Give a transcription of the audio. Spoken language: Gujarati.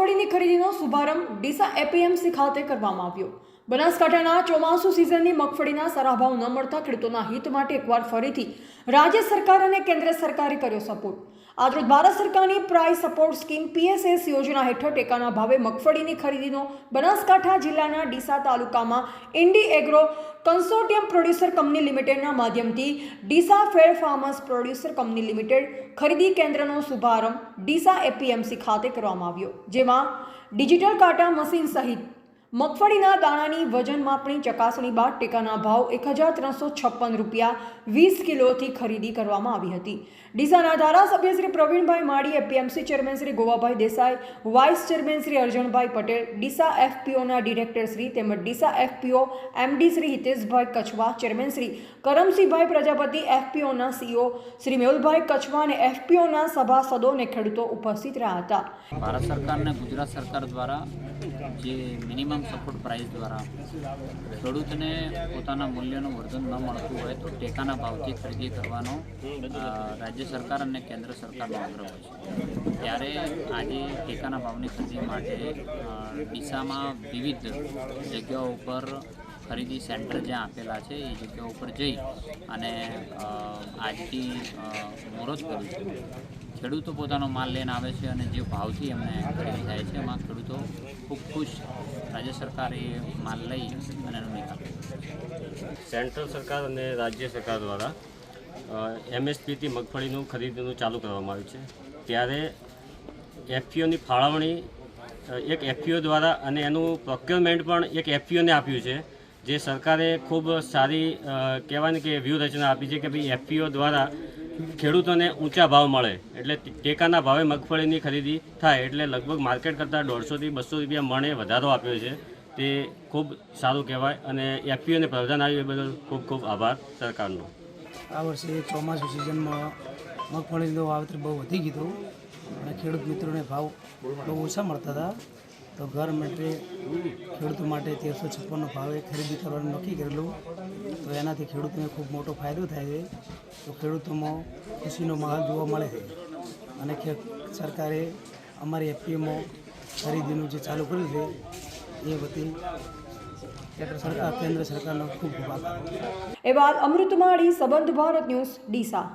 મગફળીની ખરીદીનો શુભારંભ ડીસા એપીએમસી ખાતે કરવામાં આવ્યો। બનાસકાંઠાના ચોમાસુ સિઝનની મગફળીના સારા ભાવ ન મળતા ખેડૂતોના હિત માટે એકવાર ફરીથી રાજ્ય સરકાર અને કેન્દ્ર સરકારે કર્યો સપોર્ટ। આજરોજ ભારત સરકારની પ્રાઇસ સપોર્ટ સ્કીમ PSS યોજના હેઠળ ટેકાના ભાવે મગફળીની ખરીદીનો બનાસકાંઠા જિલ્લાના ડીસા તાલુકામાં ઇન્ડી એગ્રો કન્સોર્ટિયમ પ્રોડ્યુસર કંપની લિમિટેડના માધ્યમથી ડીસા ફેર ફાર્મર્સ પ્રોડ્યુસર કંપની લિમિટેડ ખરીદી કેન્દ્રનો શુભારંભ ડીસા એપીએમસી ખાતે કરવામાં આવ્યો, જેમાં ડિજિટલ કાંટા મશીન સહિત મગફળીના દાણાની વજન માપણી ચકાસણી બાદ ટેકાના ભાવ 1356 રૂપિયા 20 કિલોથી ખરીદી કરવામાં આવી હતી। ડીસાના ધારાસભ્ય Shri Pravinbhai Mali, APMC chairman Shri Govabhai Desai, vice chairman Shri Arjanbhai Patel, Deesa FPOના ડિરેક્ટર શ્રી તેમજ Deesa FPO MD Shri Hiteshbhai Kachva, chairman Shri Karamsinhbhai Prajapati, FPOના CEO શ્રી મેહુલભાઈ કચવા અને FPOના સભાસદો અને ખેડૂતો ઉપસ્થિત રહ્યા હતા। ભારત સરકાર અને ગુજરાત સરકાર દ્વારા જે મિનિમમ સપોર્ટ પ્રાઇસ દ્વારા ખેડૂતને પોતાના મૂલ્યનું વર્ધન ન મળતું હોય તો ટેકાના ભાવથી ખરીદી કરવાનો રાજ્ય સરકાર અને કેન્દ્ર સરકારનો આગ્રહ હોય છે। ત્યારે આજે ટેકાના ભાવની ખરીદી માટે ડીસામાં વિવિધ જગ્યાઓ ઉપર ખરીદી સેન્ટર જ્યાં આપેલા છે એ જગ્યાઓ ઉપર જઈ અને આજથી મુહૂર્ત કર્યું છે। ખેડૂતો પોતાનો માલ લઈને આવે છે અને જે ભાવથી એમને ખરીદી થાય છે એમાં ખેડૂતો ખૂબ ખુશ। રાજ્ય સરકારે માલ લઈ અને એનો નિકાલ સેન્ટ્રલ સરકાર અને રાજ્ય સરકાર દ્વારા MSPથી મગફળીનું ખરીદીનું ચાલુ કરવામાં આવ્યું છે। ત્યારે FPOની ફાળવણી એક FPO દ્વારા અને એનું પ્રોક્યોરમેન્ટ પણ એક FPOને આપ્યું છે, જે સરકારે ખૂબ સારી કહેવાય ને કે વ્યૂહરચના આપી છે કે ભાઈ FPO દ્વારા ખેડૂતોને ઊંચા ભાવ મળે, એટલે ટેકાના ભાવે મગફળીની ખરીદી થાય, એટલે લગભગ માર્કેટ કરતાં 150 થી 200 રૂપિયા મણે વધારો આપ્યો છે। તે ખૂબ સારું કહેવાય અને FPOને પ્રધાન આવ્યું એ બદલ ખૂબ ખૂબ આભાર સરકારનો। આ વર્ષે ચોમાસું સિઝનમાં મગફળીનું વાવેતર બહુ વધી ગયું અને ખેડૂત મિત્રોને ભાવ બહુ ઓછા મળતા હતા, તો ગવર્મેન્ટે ખેડૂતો માટે 1356નો ભાવે ખરીદી કરવાનું નક્કી કરેલું, તો એનાથી ખેડૂતોને ખૂબ મોટો ફાયદો થાય છે। તો ખેડૂતોમાં ખુશીનો માહોલ જોવા મળે છે અને સરકારે અમારી FPOમાં ખરીદીનું જે ચાલુ કર્યું છે એ બધી કેન્દ્ર સરકારનો ખૂબ ખૂબ આભાર। એ વાત અમૃતમાળી, સંબંધ ભારત ન્યૂઝ, ડીસા।